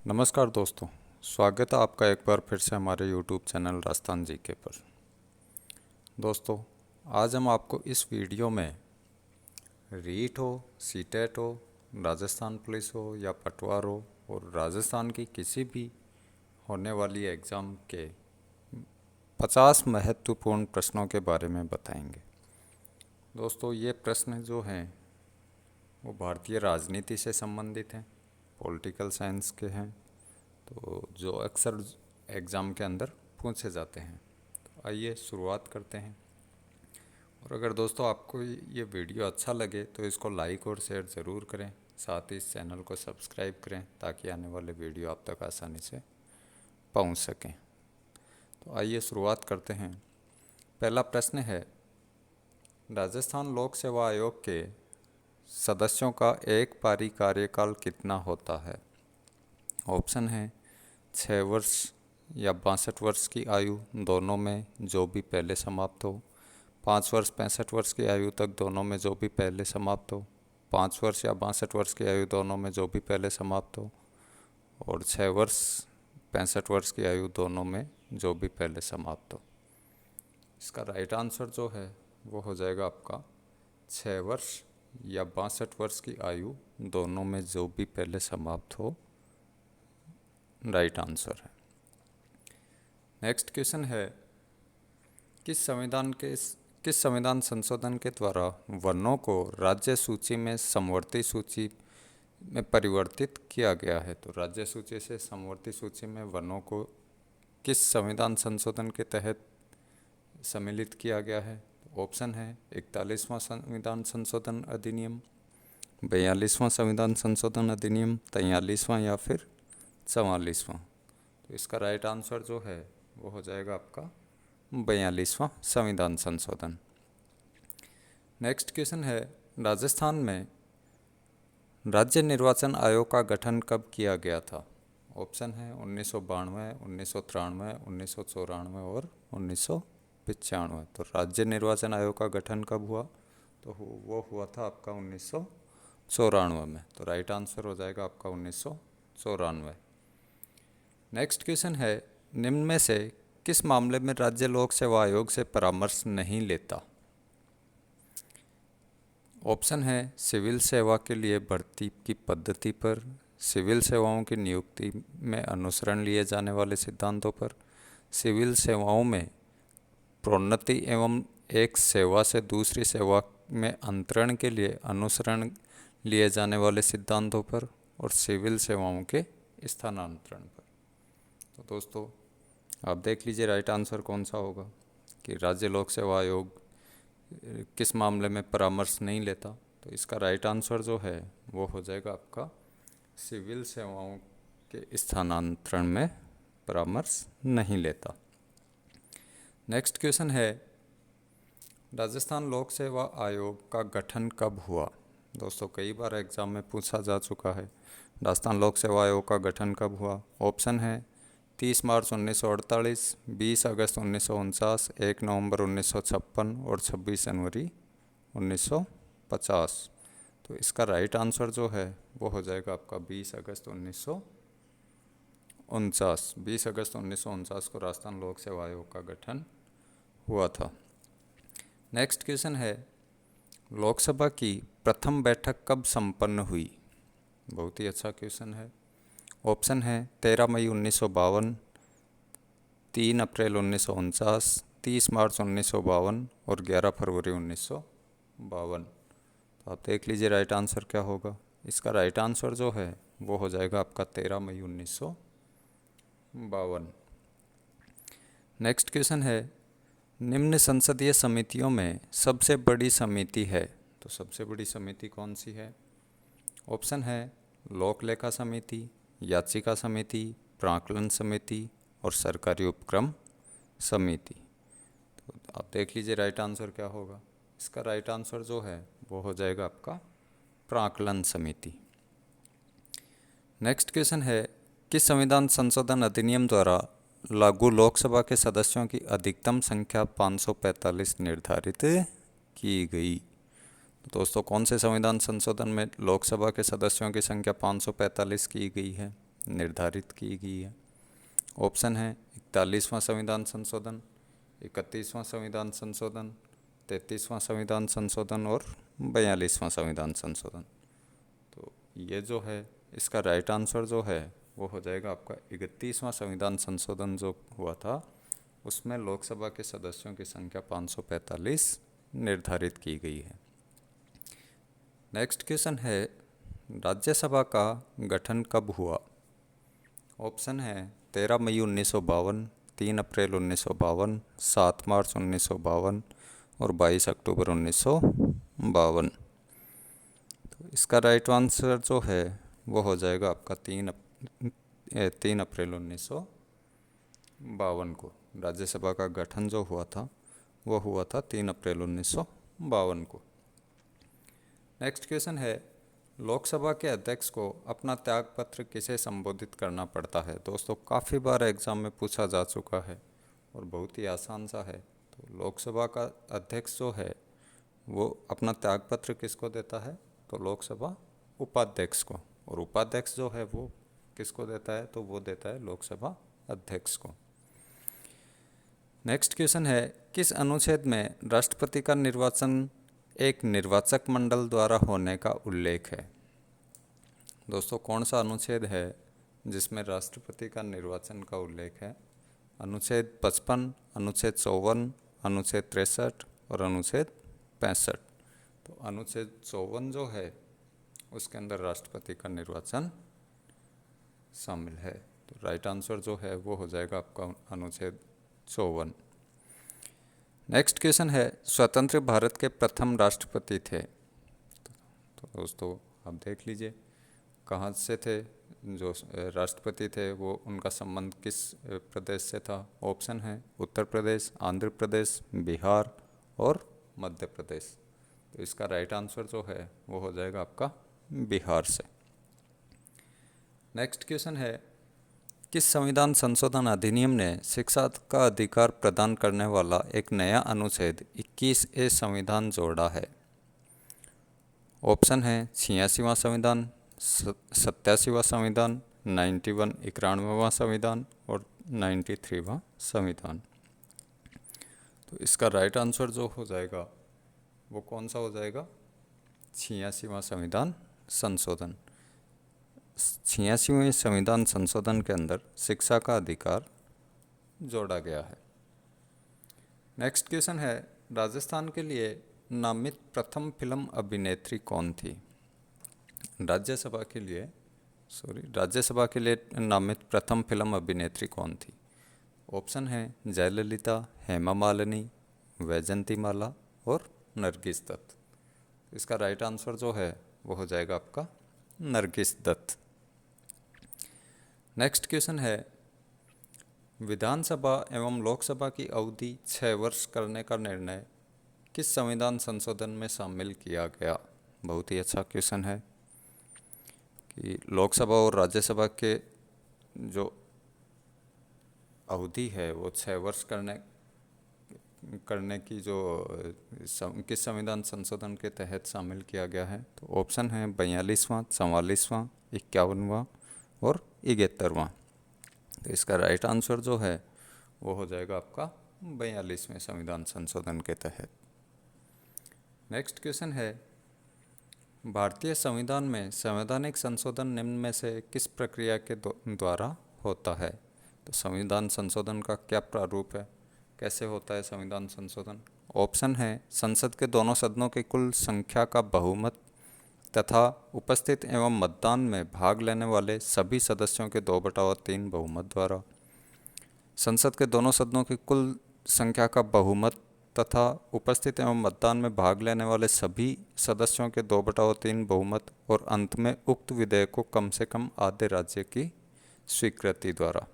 नमस्कार दोस्तों, स्वागत है आपका एक बार फिर से हमारे YouTube चैनल राजस्थान जीके पर। दोस्तों, आज हम आपको इस वीडियो में रीट हो, सीटेट हो, राजस्थान पुलिस हो या पटवार हो और राजस्थान की किसी भी होने वाली एग्ज़ाम के 50 महत्वपूर्ण प्रश्नों के बारे में बताएंगे। दोस्तों, ये प्रश्न जो हैं वो भारतीय राजनीति से संबंधित हैं, पॉलिटिकल साइंस के हैं, तो जो अक्सर एग्ज़ाम के अंदर पूछे जाते हैं। तो आइए शुरुआत करते हैं। और अगर दोस्तों आपको ये वीडियो अच्छा लगे तो इसको लाइक और शेयर ज़रूर करें, साथ ही इस चैनल को सब्सक्राइब करें ताकि आने वाले वीडियो आप तक आसानी से पहुंच सकें। तो आइए शुरुआत करते हैं। पहला प्रश्न है, राजस्थान लोक सेवा आयोग के सदस्यों का एक पारी कार्यकाल कितना होता है? ऑप्शन है 6 वर्ष या 62 वर्ष की आयु दोनों में जो भी पहले समाप्त हो, 5 वर्ष 65 वर्ष की आयु तक दोनों में जो भी पहले समाप्त हो, 5 वर्ष या 62 वर्ष की आयु दोनों में जो भी पहले समाप्त हो, और 6 वर्ष 65 वर्ष की आयु दोनों में जो भी पहले समाप्त हो। इसका राइट आंसर जो है वो हो जाएगा आपका 6 वर्ष या 62 वर्ष की आयु दोनों में जो भी पहले समाप्त हो, राइट आंसर है। नेक्स्ट क्वेश्चन है, किस संविधान संशोधन के द्वारा वनों को राज्य सूची में समवर्ती सूची में परिवर्तित किया गया है? तो राज्य सूची से समवर्ती सूची में वनों को किस संविधान संशोधन के तहत सम्मिलित किया गया है? ऑप्शन है 41वां संविधान संशोधन अधिनियम, 42वां संविधान संशोधन अधिनियम, 43वां या फिर 44वां। तो इसका राइट आंसर जो है वो हो जाएगा आपका 42वां संविधान संशोधन। नेक्स्ट क्वेश्चन है, राजस्थान में राज्य निर्वाचन आयोग का गठन कब किया गया था? ऑप्शन है 1992, 1993, 1994 और 1995। तो राज्य निर्वाचन आयोग का गठन कब हुआ? तो वो हुआ था आपका 1994 में। तो राइट आंसर हो जाएगा आपका 1994। नेक्स्ट क्वेश्चन है, निम्न में से किस मामले में राज्य लोक सेवा आयोग से परामर्श नहीं लेता? ऑप्शन है सिविल सेवा के लिए भर्ती की पद्धति पर, सिविल सेवाओं की नियुक्ति में अनुसरण लिए जाने वाले सिद्धांतों पर, सिविल सेवाओं में प्रोन्नति एवं एक सेवा से दूसरी सेवा में अंतरण के लिए अनुसरण लिए जाने वाले सिद्धांतों पर, और सिविल सेवाओं के स्थानांतरण पर। तो दोस्तों आप देख लीजिए राइट आंसर कौन सा होगा कि राज्य लोक सेवा आयोग किस मामले में परामर्श नहीं लेता। तो इसका राइट आंसर जो है वो हो जाएगा आपका सिविल सेवाओं के स्थानांतरण में परामर्श नहीं लेता। नेक्स्ट क्वेश्चन है, राजस्थान लोक सेवा आयोग का गठन कब हुआ? दोस्तों कई बार एग्जाम में पूछा जा चुका है, राजस्थान लोक सेवा आयोग का गठन कब हुआ? ऑप्शन है 30 मार्च 1948, 20 अगस्त 1949, 1 नवंबर 1956 और 26 जनवरी 1950। तो इसका राइट आंसर जो है वो हो जाएगा आपका 20 अगस्त 1949। 20 अगस्त 1949 को राजस्थान लोक सेवा आयोग का गठन हुआ था। नेक्स्ट क्वेश्चन है, लोकसभा की प्रथम बैठक कब संपन्न हुई? बहुत ही अच्छा क्वेश्चन है। ऑप्शन है 13 मई 1952, 3 अप्रैल 1949, 30 मार्च 1952 और 11 फरवरी 1952। तो आप देख लीजिए राइट आंसर क्या होगा। इसका राइट आंसर जो है वो हो जाएगा आपका 13 मई 1952। नेक्स्ट क्वेश्चन है, निम्न संसदीय समितियों में सबसे बड़ी समिति है? तो सबसे बड़ी समिति कौन सी है? ऑप्शन है लोक लेखा समिति, याचिका समिति, प्राक्कलन समिति और सरकारी उपक्रम समिति। तो आप देख लीजिए राइट आंसर क्या होगा। इसका राइट आंसर जो है वो हो जाएगा आपका प्राक्कलन समिति। नेक्स्ट क्वेश्चन है, किस संविधान संशोधन अधिनियम द्वारा लागू लोकसभा के सदस्यों की अधिकतम संख्या 545 निर्धारित की गई? दोस्तों कौन से संविधान संशोधन में लोकसभा के सदस्यों की संख्या 545 की गई है? निर्धारित की गई है। ऑप्शन है 41वां संविधान संशोधन, 31वां संविधान संशोधन, 33वां संविधान संशोधन और 42वां संविधान संशोधन। तो ये जो है इसका राइट आंसर जो है वो हो जाएगा आपका 31वां संविधान संशोधन जो हुआ था, उसमें लोकसभा के सदस्यों की संख्या 545 निर्धारित की गई है। नेक्स्ट क्वेश्चन है, राज्यसभा का गठन कब हुआ? ऑप्शन है 13 मई 1952, 3 अप्रैल 1952, 7 मार्च 1952 और 22 अक्टूबर 1952। तो इसका राइट आंसर जो है वो हो जाएगा आपका 3 अप्रैल 1952 को राज्यसभा का गठन जो हुआ था वो हुआ था 3 अप्रैल 1952 को। नेक्स्ट क्वेश्चन है, लोकसभा के अध्यक्ष को अपना त्यागपत्र किसे संबोधित करना पड़ता है? दोस्तों काफ़ी बार एग्जाम में पूछा जा चुका है और बहुत ही आसान सा है। तो लोकसभा का अध्यक्ष जो है वो अपना त्यागपत्र किसको देता है? तो लोकसभा उपाध्यक्ष को, और उपाध्यक्ष जो है वो किसको देता है? तो वो देता है लोकसभा अध्यक्ष को। नेक्स्ट क्वेश्चन है, किस अनुच्छेद में राष्ट्रपति का निर्वाचन एक निर्वाचक मंडल द्वारा होने का उल्लेख है? दोस्तों कौन सा अनुच्छेद है जिसमें राष्ट्रपति का निर्वाचन का उल्लेख है? अनुच्छेद 55, अनुच्छेद 54, अनुच्छेद 63 और अनुच्छेद 65। तो अनुच्छेद 54 जो है उसके अंदर राष्ट्रपति का निर्वाचन शामिल है। तो राइट आंसर जो है वो हो जाएगा आपका अनुच्छेद 54। नेक्स्ट क्वेश्चन है, स्वतंत्र भारत के प्रथम राष्ट्रपति थे? तो दोस्तों आप देख लीजिए कहाँ से थे जो राष्ट्रपति थे, वो उनका संबंध किस प्रदेश से था? ऑप्शन है उत्तर प्रदेश, आंध्र प्रदेश, बिहार और मध्य प्रदेश। तो इसका राइट आंसर जो है वो हो जाएगा आपका बिहार से। नेक्स्ट क्वेश्चन है, किस संविधान संशोधन अधिनियम ने शिक्षा का अधिकार प्रदान करने वाला एक नया अनुच्छेद 21A संविधान जोड़ा है? ऑप्शन है 86वां संविधान, 87वां संविधान, 91वां संविधान और 93वां संविधान। तो इसका राइट आंसर जो हो जाएगा वो कौन सा हो जाएगा? 86वां संविधान संशोधन। 86वें संविधान संशोधन के अंदर शिक्षा का अधिकार जोड़ा गया है। नेक्स्ट क्वेश्चन है, राजस्थान के लिए नामित प्रथम फिल्म अभिनेत्री कौन थी? राज्यसभा के लिए नामित प्रथम फिल्म अभिनेत्री कौन थी? ऑप्शन है जयललिता, हेमा मालिनी, वैजंती माला और नरगिस दत्त। इसका राइट आंसर जो है वो हो जाएगा आपका नरगिस दत्त। नेक्स्ट क्वेश्चन है, विधानसभा एवं लोकसभा की अवधि 6 वर्ष करने का निर्णय किस संविधान संशोधन में शामिल किया गया? बहुत ही अच्छा क्वेश्चन है कि लोकसभा और राज्यसभा के जो अवधि है वो 6 वर्ष करने की जो किस संविधान संशोधन के तहत शामिल किया गया है? तो ऑप्शन है 42वां, 44वां, 51वां और 71वां। तो इसका राइट आंसर जो है वो हो जाएगा आपका 42वें संविधान संशोधन के तहत। नेक्स्ट क्वेश्चन है, भारतीय संविधान में संवैधानिक संशोधन निम्न में से किस प्रक्रिया के द्वारा होता है? तो संविधान संशोधन का क्या प्रारूप है, कैसे होता है संविधान संशोधन? ऑप्शन है संसद के दोनों सदनों की कुल संख्या का बहुमत तथा उपस्थित एवं मतदान में भाग लेने वाले सभी सदस्यों के 2/3 बहुमत द्वारा। संसद के दोनों सदनों की कुल संख्या का बहुमत तथा उपस्थित एवं मतदान में भाग लेने वाले सभी सदस्यों के 2/3 बहुमत और अंत में उक्त विधेयक को कम से कम आधे राज्य की स्वीकृति द्वारा।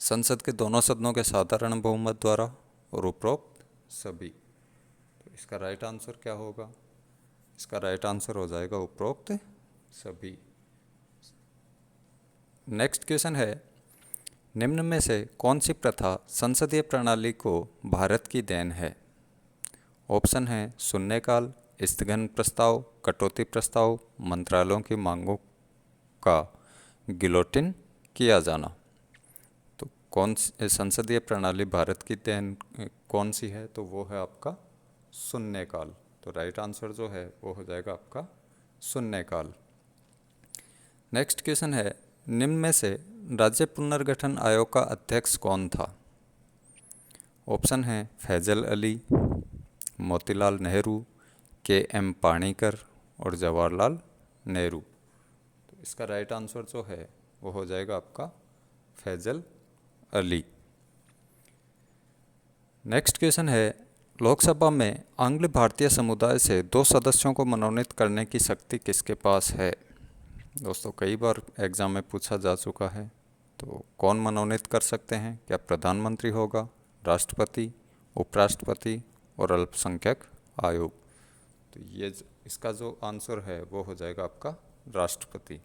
संसद के दोनों सदनों के साधारण बहुमत द्वारा और उपरोक्त सभी। तो इसका राइट आंसर क्या होगा? इसका राइट आंसर हो जाएगा उपरोक्त सभी। नेक्स्ट क्वेश्चन है, निम्न में से कौन सी प्रथा संसदीय प्रणाली को भारत की देन है? ऑप्शन है शून्यकाल, स्थगन प्रस्ताव, कटौती प्रस्ताव, मंत्रालयों की मांगों का गिलोटिन किया जाना। तो संसदीय प्रणाली भारत की देन कौन सी है? तो वो है आपका शून्यकाल। तो राइट आंसर जो है वो हो जाएगा आपका शून्यकाल। नेक्स्ट क्वेश्चन है, निम्न में से राज्य पुनर्गठन आयोग का अध्यक्ष कौन था? ऑप्शन है फैजल अली, मोतीलाल नेहरू, के.एम. पाणिकर और जवाहरलाल नेहरू। तो इसका राइट आंसर जो है वो हो जाएगा आपका फैजल अली। नेक्स्ट क्वेश्चन है, लोकसभा में आंग्ल भारतीय समुदाय से 2 सदस्यों को मनोनीत करने की शक्ति किसके पास है? दोस्तों कई बार एग्जाम में पूछा जा चुका है। तो कौन मनोनीत कर सकते हैं? क्या प्रधानमंत्री होगा, राष्ट्रपति, उपराष्ट्रपति और अल्पसंख्यक आयोग? तो ये इसका जो आंसर है वो हो जाएगा आपका राष्ट्रपति।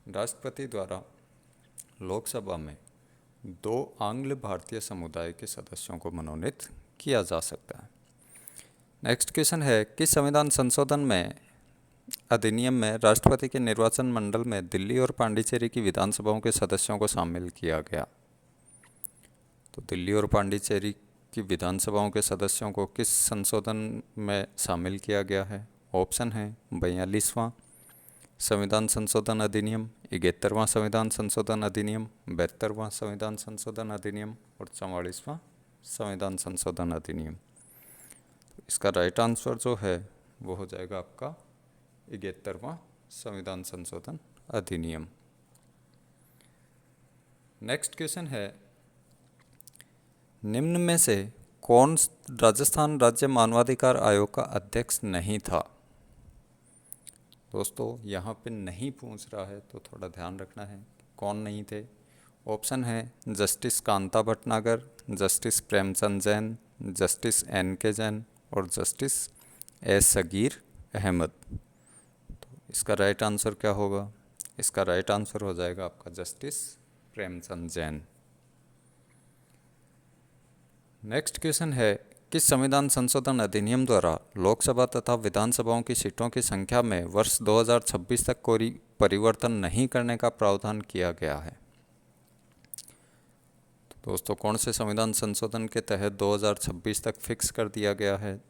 राष्ट्रपति द्वारा लोकसभा में 2 आंग्ल भारतीय समुदाय के सदस्यों को मनोनीत किया जा सकता है। नेक्स्ट क्वेश्चन है, किस संविधान संशोधन में अधिनियम में राष्ट्रपति के निर्वाचन मंडल में दिल्ली और पांडिचेरी की विधानसभाओं के सदस्यों को शामिल किया गया? तो दिल्ली और पांडिचेरी की विधानसभाओं के सदस्यों को किस संशोधन में शामिल किया गया है? ऑप्शन है 42वां संविधान संशोधन अधिनियम, 71वां संविधान संशोधन अधिनियम, 72वां संविधान संशोधन अधिनियम और 44वां संविधान संशोधन अधिनियम। तो इसका राइट आंसर जो है वो हो जाएगा आपका 71वां संविधान संशोधन अधिनियम। नेक्स्ट क्वेश्चन है, निम्न में से कौन राजस्थान राज्य मानवाधिकार आयोग का अध्यक्ष नहीं था? दोस्तों यहाँ पे नहीं पूछ रहा है तो थोड़ा ध्यान रखना है कौन नहीं थे। ऑप्शन है justice Kanta Bhatnagar, justice Premchand Jain, justice NK. Jain और जस्टिस एस. सगीर अहमद। तो इसका राइट आंसर क्या होगा? इसका राइट आंसर हो जाएगा आपका justice Premchand Jain. Next question है, किस संविधान संशोधन अधिनियम द्वारा लोकसभा तथा विधानसभाओं की सीटों की संख्या में वर्ष 2026 तक कोई परिवर्तन नहीं करने का प्रावधान किया गया है? तो दोस्तों कौन से संविधान संशोधन के तहत 2026 तक फिक्स कर दिया गया है?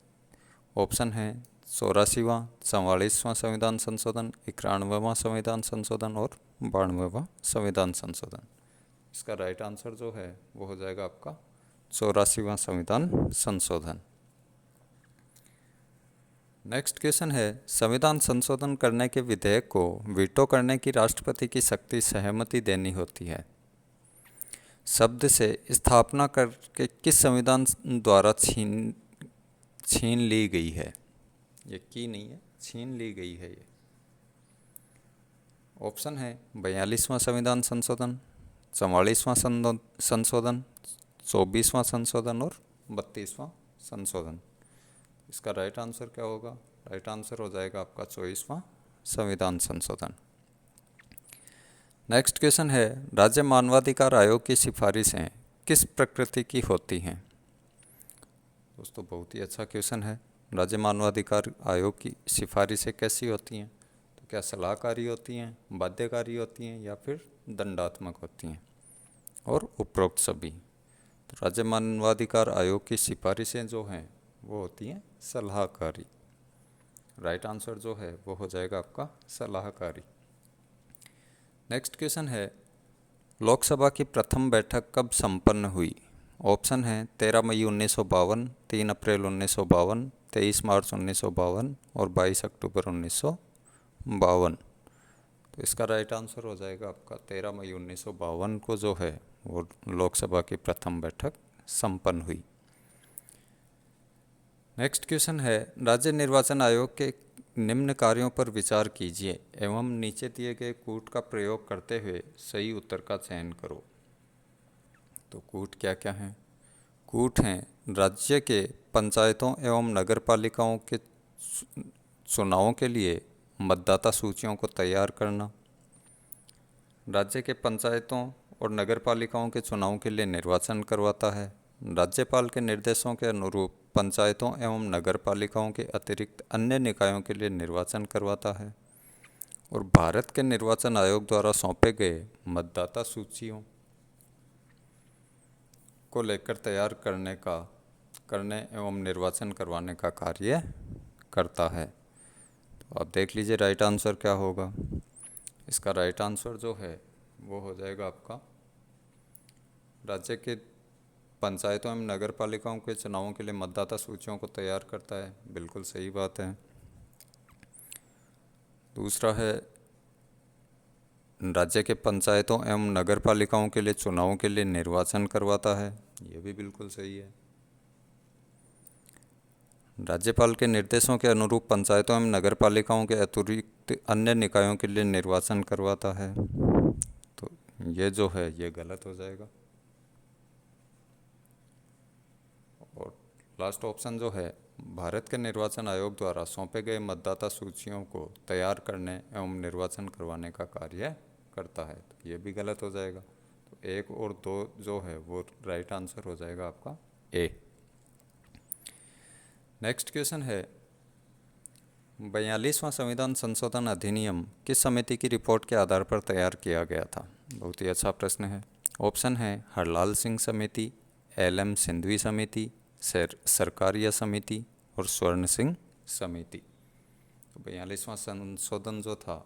ऑप्शन है 84वां, 44वां संविधान संशोधन, 91वां संविधान संशोधन और 92वां संविधान संशोधन। इसका राइट आंसर जो है वो हो जाएगा आपका 84वां संविधान संशोधन। नेक्स्ट क्वेश्चन है, संविधान संशोधन करने के विधेयक को वीटो करने की राष्ट्रपति की शक्ति सहमति देनी होती है। शब्द से स्थापना करके किस संविधान द्वारा छीन ली गई है? ये की नहीं है, छीन ली गई है ये। ऑप्शन है 42वां संविधान संशोधन, 44वां संशोधन, 24वां संशोधन और 32वां संशोधन। इसका राइट आंसर क्या होगा? राइट आंसर हो जाएगा आपका 24वां संविधान संशोधन। नेक्स्ट क्वेश्चन है, राज्य मानवाधिकार आयोग की सिफारिशें किस प्रकृति की होती हैं? दोस्तों बहुत ही अच्छा क्वेश्चन है। राज्य मानवाधिकार आयोग की सिफारिशें कैसी होती हैं? तो क्या सलाहकारी होती हैं, बाध्यकारी होती हैं या फिर दंडात्मक होती हैं? और उपरोक्त सभी। तो राज्य मानवाधिकार आयोग की सिफारिशें जो हैं वो होती हैं सलाहकारी। राइट आंसर जो है वो हो जाएगा आपका सलाहकारी। नेक्स्ट क्वेश्चन है, लोकसभा की प्रथम बैठक कब संपन्न हुई? ऑप्शन है 13 मई 1952, 3 अप्रैल 1952, 23 मार्च 1952 और 22 अक्टूबर 1952। तो इसका राइट आंसर हो जाएगा आपका 13 मई 1952 को जो है वो लोकसभा की प्रथम बैठक संपन्न हुई। नेक्स्ट क्वेश्चन है, राज्य निर्वाचन आयोग के निम्न कार्यों पर विचार कीजिए एवं नीचे दिए गए कूट का प्रयोग करते हुए सही उत्तर का चयन करो। तो कूट क्या क्या हैं? कूट हैं राज्य के पंचायतों एवं नगरपालिकाओं के चुनावों के लिए मतदाता सूचियों को तैयार करना, राज्य के पंचायतों और नगरपालिकाओं के चुनाव के लिए निर्वाचन करवाता है, राज्यपाल के निर्देशों के अनुरूप पंचायतों एवं नगरपालिकाओं के अतिरिक्त अन्य निकायों के लिए निर्वाचन करवाता है और भारत के निर्वाचन आयोग द्वारा सौंपे गए मतदाता सूचियों को लेकर तैयार करने एवं निर्वाचन करवाने का कार्य करता है। तो आप देख लीजिए राइट आंसर क्या होगा। इसका राइट आंसर जो है वो हो जाएगा आपका राज्य के पंचायतों एवं नगर पालिकाओं के चुनावों के लिए मतदाता सूचियों को तैयार करता है। बिल्कुल सही बात है। दूसरा है राज्य के पंचायतों एवं नगर पालिकाओं के लिए चुनावों के लिए निर्वाचन करवाता है। ये भी बिल्कुल सही है। राज्यपाल के निर्देशों के अनुरूप पंचायतों एवं नगर पालिकाओं के अतिरिक्त अन्य निकायों के लिए निर्वाचन करवाता है। तो ये जो है ये गलत हो जाएगा। और लास्ट ऑप्शन जो है भारत के निर्वाचन आयोग द्वारा सौंपे गए मतदाता सूचियों को तैयार करने एवं निर्वाचन करवाने का कार्य करता है। तो ये भी गलत हो जाएगा। तो 1 और 2 जो है वो राइट आंसर हो जाएगा आपका ए। नेक्स्ट क्वेश्चन है 42वां संविधान संशोधन अधिनियम किस समिति की रिपोर्ट के आधार पर तैयार किया गया था। बहुत ही अच्छा प्रश्न है। ऑप्शन है हरलाल सिंह समिति, LM सिंधवी समिति, सरकारिया समिति और स्वर्ण सिंह समिति। तो 42वां संशोधन जो था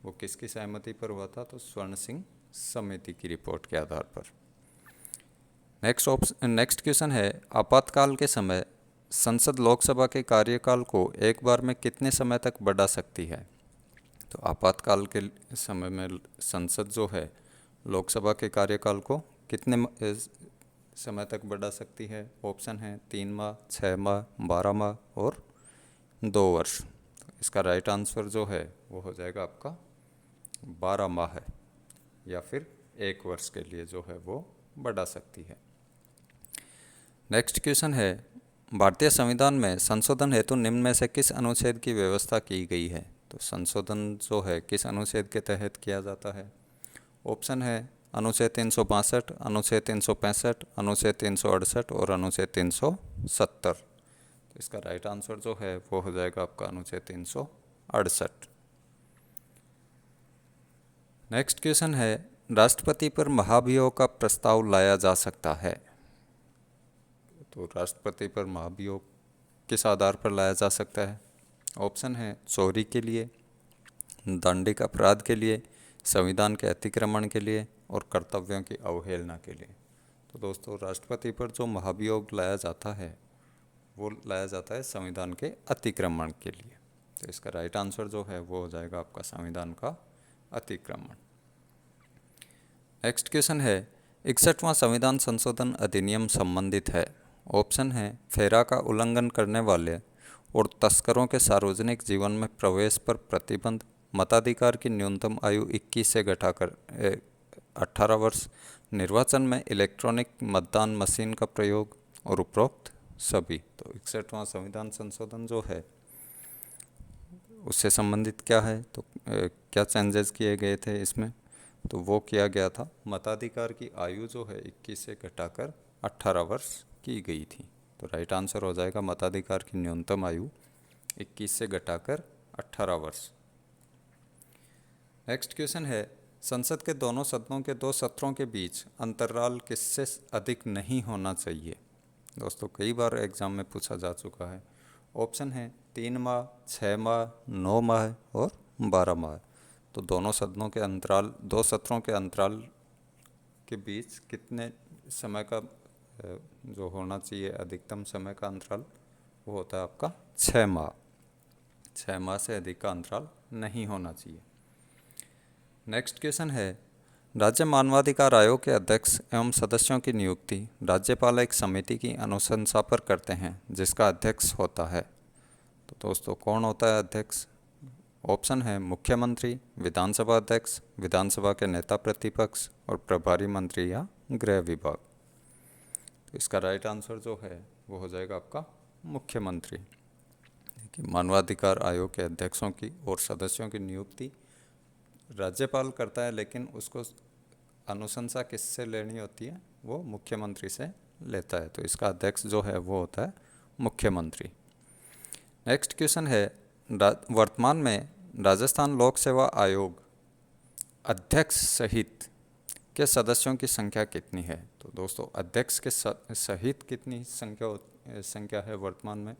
वो किसकी सहमति पर हुआ था, तो स्वर्ण सिंह समिति की रिपोर्ट के आधार पर। नेक्स्ट क्वेश्चन है आपातकाल के समय संसद लोकसभा के कार्यकाल को एक बार में कितने समय तक बढ़ा सकती है। तो आपातकाल के समय में संसद जो है लोकसभा के कार्यकाल को कितने समय तक बढ़ा सकती है। ऑप्शन है 3 माह, 6 माह, 12 माह और 2 वर्ष। तो इसका राइट आंसर जो है वो हो जाएगा आपका 12 माह है, या फिर 1 वर्ष के लिए जो है वो बढ़ा सकती है। नेक्स्ट क्वेश्चन है भारतीय संविधान में संशोधन हेतु निम्न में से किस अनुच्छेद की व्यवस्था की गई है। तो संशोधन जो है किस अनुच्छेद के तहत किया जाता है। ऑप्शन है अनुच्छेद 362, अनुच्छेद 365, अनुच्छेद 368 और अनुच्छेद 370। तो इसका राइट आंसर जो है वो हो जाएगा आपका अनुच्छेद 368। नेक्स्ट क्वेश्चन है राष्ट्रपति पर महाभियोग का प्रस्ताव लाया जा सकता है। तो राष्ट्रपति पर महाभियोग किस आधार पर लाया जा सकता है। ऑप्शन है चोरी के लिए, दंडिक अपराध के लिए, संविधान के अतिक्रमण के लिए और कर्तव्यों की अवहेलना के लिए। तो दोस्तों राष्ट्रपति पर जो महाभियोग लाया जाता है वो लाया जाता है संविधान के अतिक्रमण के लिए। तो इसका राइट आंसर जो है वो हो जाएगा आपका संविधान का अतिक्रमण। नेक्स्ट क्वेश्चन है 61वां संविधान संशोधन अधिनियम संबंधित है। ऑप्शन है फेरा का उल्लंघन करने वाले और तस्करों के सार्वजनिक जीवन में प्रवेश पर प्रतिबंध, मताधिकार की न्यूनतम आयु 21 से घटाकर 18 वर्ष, निर्वाचन में इलेक्ट्रॉनिक मतदान मशीन का प्रयोग और उपरोक्त सभी। तो 61वां संविधान संशोधन जो है उससे संबंधित क्या है, तो क्या चेंजेस किए गए थे इसमें, तो वो किया गया था मताधिकार की आयु जो है 21 से घटाकर 18 वर्ष की गई थी। तो राइट आंसर हो जाएगा मताधिकार की न्यूनतम आयु 21 से घटाकर 18 वर्ष। नेक्स्ट क्वेश्चन है संसद के दोनों सदनों के 2 सत्रों के बीच अंतराल किससे अधिक नहीं होना चाहिए। दोस्तों कई बार एग्जाम में पूछा जा चुका है। ऑप्शन है 3 माह, 6 माह, 9 माह और 12 माह। तो दोनों सदनों के अंतराल, 2 सत्रों के अंतराल के बीच कितने समय का जो होना चाहिए अधिकतम समय का अंतराल, वो होता है आपका 6 माह। 6 माह से अधिक का अंतराल नहीं होना चाहिए। नेक्स्ट क्वेश्चन है राज्य मानवाधिकार आयोग के अध्यक्ष एवं सदस्यों की नियुक्ति राज्यपाल एक समिति की अनुशंसा पर करते हैं जिसका अध्यक्ष होता है। तो दोस्तों कौन होता है अध्यक्ष। ऑप्शन है मुख्यमंत्री, विधानसभा अध्यक्ष, विधानसभा के नेता प्रतिपक्ष और प्रभारी मंत्री या गृह विभाग। तो इसका राइट आंसर जो है वो हो जाएगा आपका मुख्यमंत्री। देखिए मानवाधिकार आयोग के अध्यक्षों की और सदस्यों की नियुक्ति राज्यपाल करता है, लेकिन उसको अनुशंसा किससे लेनी होती है, वो मुख्यमंत्री से लेता है। तो इसका अध्यक्ष जो है वो होता है मुख्यमंत्री। नेक्स्ट क्वेश्चन है वर्तमान में राजस्थान लोक सेवा आयोग अध्यक्ष सहित के सदस्यों की संख्या कितनी है? तो दोस्तों अध्यक्ष के सहित कितनी संख्या है वर्तमान में?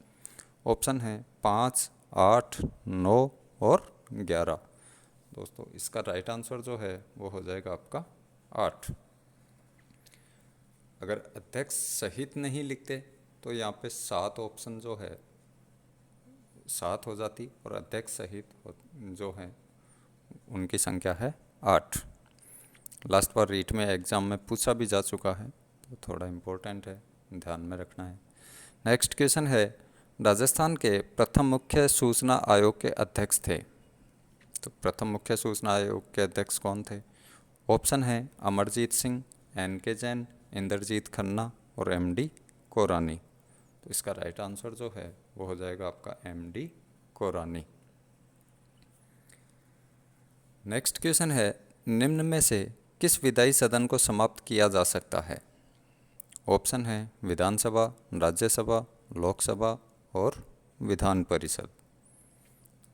ऑप्शन है 5, 8, 9 और 11। दोस्तों इसका राइट आंसर जो है वो हो जाएगा आपका 8। अगर अध्यक्ष सहित नहीं लिखते तो यहाँ पे 7 ऑप्शन जो है 7 हो जाती, और अध्यक्ष सहित जो है उनकी संख्या है 8। लास्ट बार रीट में एग्ज़ाम में पूछा भी जा चुका है, तो थोड़ा इम्पोर्टेंट है, ध्यान में रखना है। नेक्स्ट क्वेश्चन है, राजस्थान के प्रथम मुख्य सूचना आयोग के अध्यक्ष थे। तो प्रथम मुख्य सूचना आयोग के अध्यक्ष कौन थे? ऑप्शन है अमरजीत सिंह, NK जैन, इंद्रजीत खन्ना और MD कोरानी। तो इसका राइट आंसर जो है वो हो जाएगा आपका MD कोरानी। नेक्स्ट क्वेश्चन है, निम्न में से किस विधायी सदन को समाप्त किया जा सकता है? ऑप्शन है विधानसभा, राज्यसभा, लोकसभा और विधान परिषद।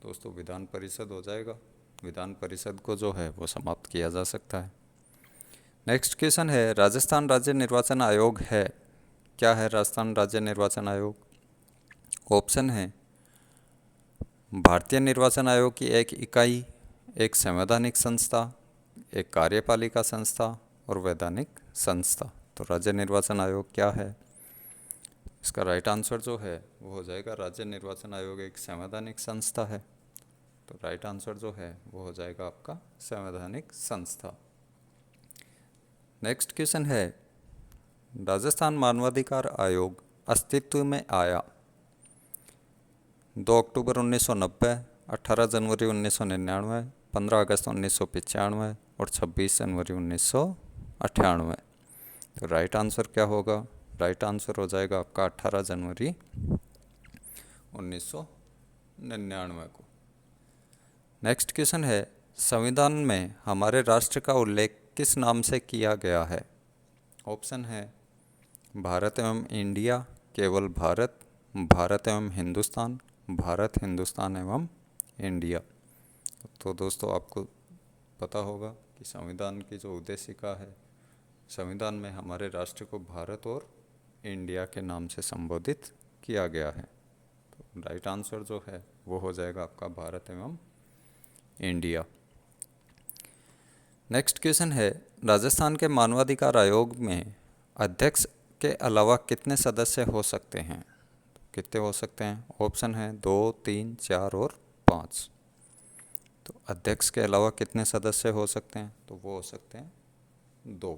दोस्तों विधान परिषद हो जाएगा, विधान परिषद को जो है वो समाप्त किया जा सकता है। नेक्स्ट क्वेश्चन है, राजस्थान राज्य निर्वाचन आयोग है, क्या है राजस्थान राज्य निर्वाचन आयोग? ऑप्शन है भारतीय निर्वाचन आयोग की एक इकाई, एक संवैधानिक संस्था, एक कार्यपालिका संस्था और वैधानिक संस्था। तो राज्य निर्वाचन आयोग क्या है? इसका राइट आंसर जो है वो हो जाएगा राज्य निर्वाचन आयोग एक संवैधानिक संस्था है। तो राइट आंसर जो है वो हो जाएगा आपका संवैधानिक संस्था। नेक्स्ट क्वेश्चन है, राजस्थान मानवाधिकार आयोग अस्तित्व में आया 2 अक्टूबर 1990, 18 जनवरी 1999, 15 अगस्त 1995 और 26 जनवरी 1998। तो राइट आंसर क्या होगा? राइट आंसर हो जाएगा आपका 18 जनवरी 1999 को। नेक्स्ट क्वेश्चन है, संविधान में हमारे राष्ट्र का उल्लेख किस नाम से किया गया है? ऑप्शन है भारत एवं इंडिया, केवल भारत, भारत एवं हिंदुस्तान, भारत, हिंदुस्तान एवं इंडिया। तो दोस्तों आपको पता होगा कि संविधान की जो उद्देशिका है, संविधान में हमारे राष्ट्र को भारत और इंडिया के नाम से संबोधित किया गया है। तो राइट आंसर जो है वो हो जाएगा आपका भारत एवं इंडिया। नेक्स्ट क्वेश्चन है, राजस्थान के मानवाधिकार आयोग में अध्यक्ष के अलावा कितने सदस्य हो सकते हैं? कितने हो सकते हैं? ऑप्शन है 2, 3, 4 और 5। तो अध्यक्ष के अलावा कितने सदस्य हो सकते हैं? तो वो हो सकते हैं 2।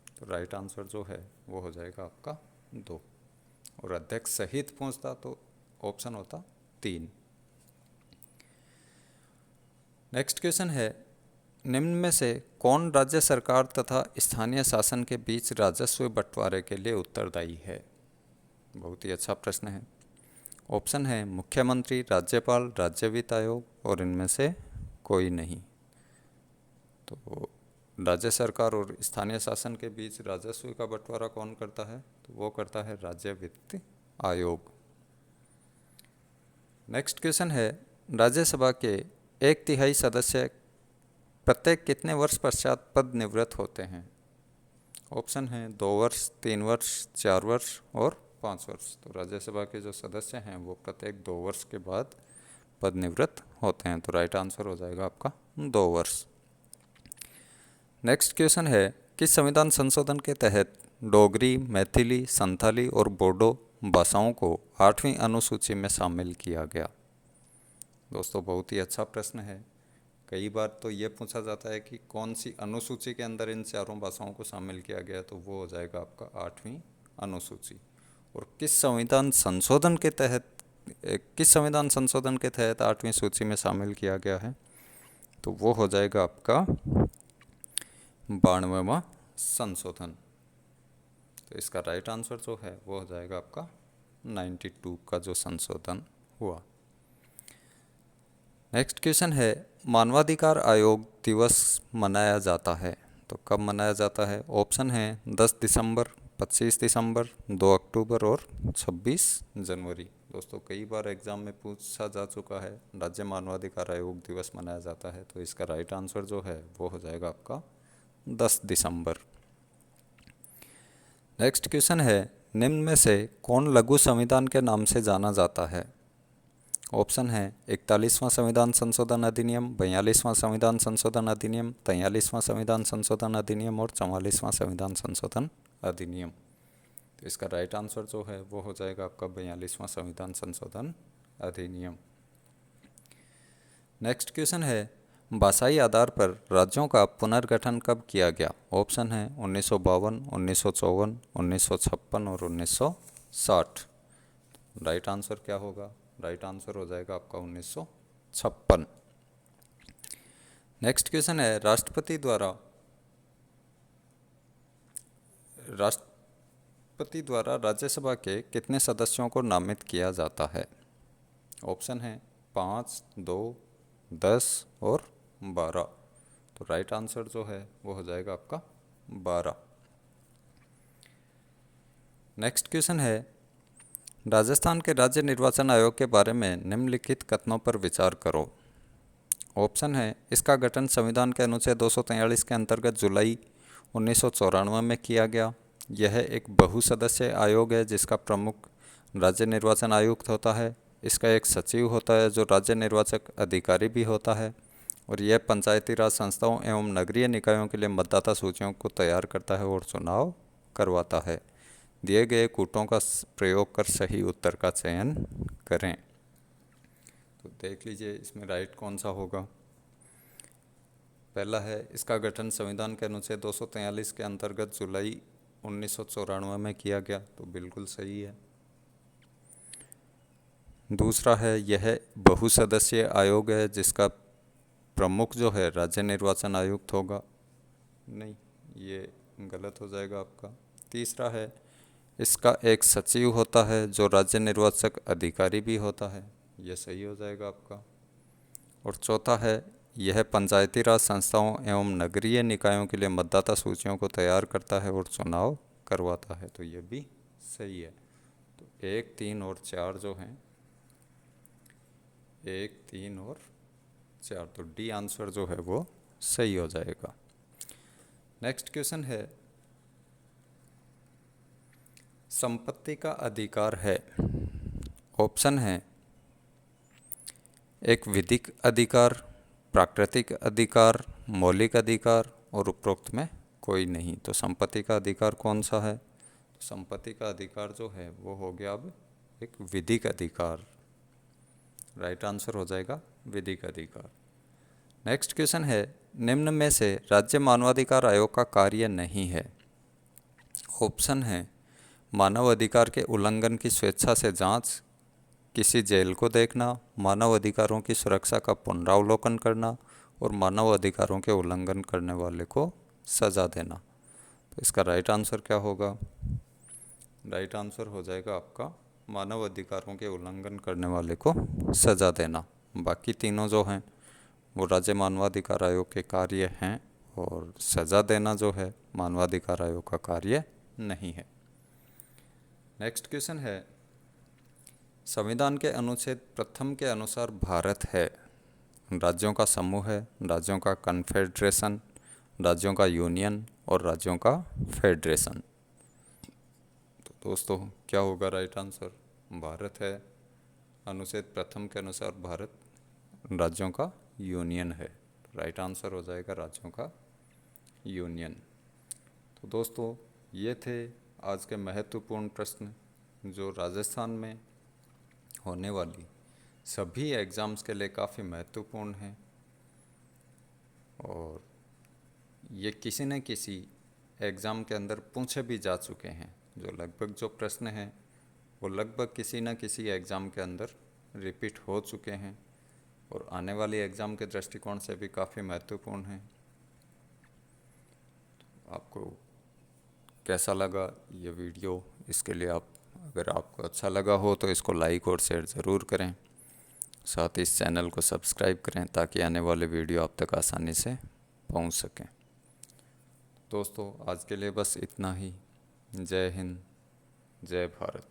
तो राइट आंसर जो है वो हो जाएगा आपका 2, और अध्यक्ष सहित पहुंचता तो ऑप्शन होता 3। नेक्स्ट क्वेश्चन है, निम्न में से कौन राज्य सरकार तथा स्थानीय शासन के बीच राजस्व बंटवारे के लिए उत्तरदायी है? बहुत ही अच्छा प्रश्न है। ऑप्शन है मुख्यमंत्री, राज्यपाल, राज्य वित्त आयोग और इनमें से कोई नहीं। तो राज्य सरकार और स्थानीय शासन के बीच राजस्व का बंटवारा कौन करता है? तो वो करता है राज्य वित्त आयोग। नेक्स्ट क्वेश्चन है, राज्यसभा के 1/3 सदस्य प्रत्येक कितने वर्ष पश्चात पद निवृत्त होते हैं? ऑप्शन है 2 वर्ष, 3 वर्ष, 4 वर्ष और 5 वर्ष। तो राज्यसभा के जो सदस्य हैं वो प्रत्येक 2 वर्ष के बाद पद निवृत्त होते हैं। तो राइट आंसर हो जाएगा आपका 2 वर्ष। नेक्स्ट क्वेश्चन है, किस संविधान संशोधन के तहत डोगरी, मैथिली, संथाली और बोडो भाषाओं को 8वीं अनुसूची में शामिल किया गया? दोस्तों बहुत ही अच्छा प्रश्न है। कई बार तो ये पूछा जाता है कि कौन सी अनुसूची के अंदर इन चारों भाषाओं को शामिल किया गया, तो वो हो जाएगा आपका 8वीं अनुसूची। और किस संविधान संशोधन के तहत 8वीं सूची में शामिल किया गया है? तो वो हो जाएगा आपका 92वां संशोधन। तो इसका राइट आंसर जो है वो हो जाएगा आपका 92 का जो संशोधन हुआ। नेक्स्ट क्वेश्चन है, मानवाधिकार आयोग दिवस मनाया जाता है तो कब मनाया जाता है? ऑप्शन है 10 दिसंबर, 25 दिसंबर, 2 अक्टूबर और 26 जनवरी। दोस्तों कई बार एग्ज़ाम में पूछा जा चुका है, राज्य मानवाधिकार आयोग दिवस मनाया जाता है, तो इसका राइट आंसर जो है वो हो जाएगा आपका 10 दिसंबर। नेक्स्ट क्वेश्चन है, निम्न में से कौन लघु संविधान के नाम से जाना जाता है? ऑप्शन है 41वां संविधान संशोधन अधिनियम, 42वां संविधान संशोधन अधिनियम, 43वां संविधान संशोधन अधिनियम और 44वां संविधान संशोधन अधिनियम। तो इसका राइट आंसर जो है वो हो जाएगा आपका 42वां संविधान संशोधन अधिनियम। नेक्स्ट क्वेश्चन है, भाषाई आधार पर राज्यों का पुनर्गठन कब किया गया? ऑप्शन है 1952, 1954, 1956 और 1960। राइट आंसर क्या होगा? राइट आंसर हो जाएगा आपका 1956। नेक्स्ट क्वेश्चन है, राष्ट्रपति द्वारा राज्यसभा के कितने सदस्यों को नामित किया जाता है? ऑप्शन है 5, 2, 10 और 12। तो राइट आंसर जो है वो हो जाएगा आपका 12। नेक्स्ट क्वेश्चन है, राजस्थान के राज्य निर्वाचन आयोग के बारे में निम्नलिखित कथनों पर विचार करो। ऑप्शन है, इसका गठन संविधान के अनुच्छेद 243 के अंतर्गत जुलाई 1994 में किया गया। यह एक बहुसदस्यीय आयोग है जिसका प्रमुख राज्य निर्वाचन आयुक्त होता है। इसका एक सचिव होता है जो राज्य निर्वाचक अधिकारी भी होता है, और यह पंचायती राज संस्थाओं एवं नगरीय निकायों के लिए मतदाता सूचियों को तैयार करता है और चुनाव करवाता है। दिए गए कूटों का प्रयोग कर सही उत्तर का चयन करें। तो देख लीजिए इसमें राइट कौन सा होगा। पहला है, इसका गठन संविधान के अनुच्छेद 243 के अंतर्गत जुलाई 1994 में किया गया, तो बिल्कुल सही है। दूसरा है, यह बहुसदस्यीय आयोग है जिसका प्रमुख जो है राज्य निर्वाचन आयुक्त होगा। नहीं, ये गलत हो जाएगा आपका। तीसरा है, इसका एक सचिव होता है जो राज्य निर्वाचक अधिकारी भी होता है, यह सही हो जाएगा आपका। और चौथा है, यह पंचायती राज संस्थाओं एवं नगरीय निकायों के लिए मतदाता सूचियों को तैयार करता है और चुनाव करवाता है, तो यह भी सही है। तो 1, 3 और 4 जो हैं, 1, 3 और 4, तो डी आंसर जो है वो सही हो जाएगा। नेक्स्ट क्वेश्चन है, संपत्ति का अधिकार है। ऑप्शन है एक विधिक अधिकार, प्राकृतिक अधिकार, मौलिक अधिकार और उपरोक्त में कोई नहीं। तो संपत्ति का अधिकार कौन सा है? तो संपत्ति का अधिकार जो है वो हो गया अब एक विधिक अधिकार। राइट आंसर हो जाएगा विधिक अधिकार। नेक्स्ट क्वेश्चन है, निम्न में से राज्य मानवाधिकार आयोग का कार्य नहीं है। ऑप्शन है मानव अधिकार के उल्लंघन की स्वेच्छा से जांच, किसी जेल को देखना, मानव अधिकारों की सुरक्षा का पुनरावलोकन करना और मानव अधिकारों के उल्लंघन करने वाले को सज़ा देना। तो इसका राइट आंसर क्या होगा? राइट आंसर हो जाएगा आपका मानव अधिकारों के उल्लंघन करने वाले को सज़ा देना। बाकी तीनों जो हैं वो राज्य मानवाधिकार आयोग के कार्य हैं, और सज़ा देना जो है मानवाधिकार आयोग का कार्य नहीं है। नेक्स्ट क्वेश्चन है, संविधान के अनुच्छेद 1 के अनुसार भारत है राज्यों का समूह है, राज्यों का कन्फेडरेशन, राज्यों का यूनियन और राज्यों का फेडरेशन। तो दोस्तों क्या होगा राइट आंसर? भारत है। अनुच्छेद 1 के अनुसार भारत राज्यों का यूनियन है। राइट आंसर हो जाएगा राज्यों का यूनियन। तो दोस्तों ये थे आज के महत्वपूर्ण प्रश्न जो राजस्थान में होने वाली सभी एग्ज़ाम्स के लिए काफ़ी महत्वपूर्ण हैं, और ये किसी न किसी एग्ज़ाम के अंदर पूछे भी जा चुके हैं। जो प्रश्न हैं वो लगभग किसी न किसी एग्ज़ाम के अंदर रिपीट हो चुके हैं, और आने वाली एग्ज़ाम के दृष्टिकोण से भी काफ़ी महत्वपूर्ण हैं। आपको कैसा लगा ये वीडियो? इसके लिए अगर आपको अच्छा लगा हो तो इसको लाइक और शेयर ज़रूर करें। साथ ही इस चैनल को सब्सक्राइब करें ताकि आने वाले वीडियो आप तक आसानी से पहुंच सकें। दोस्तों आज के लिए बस इतना ही। जय हिंद, जय भारत।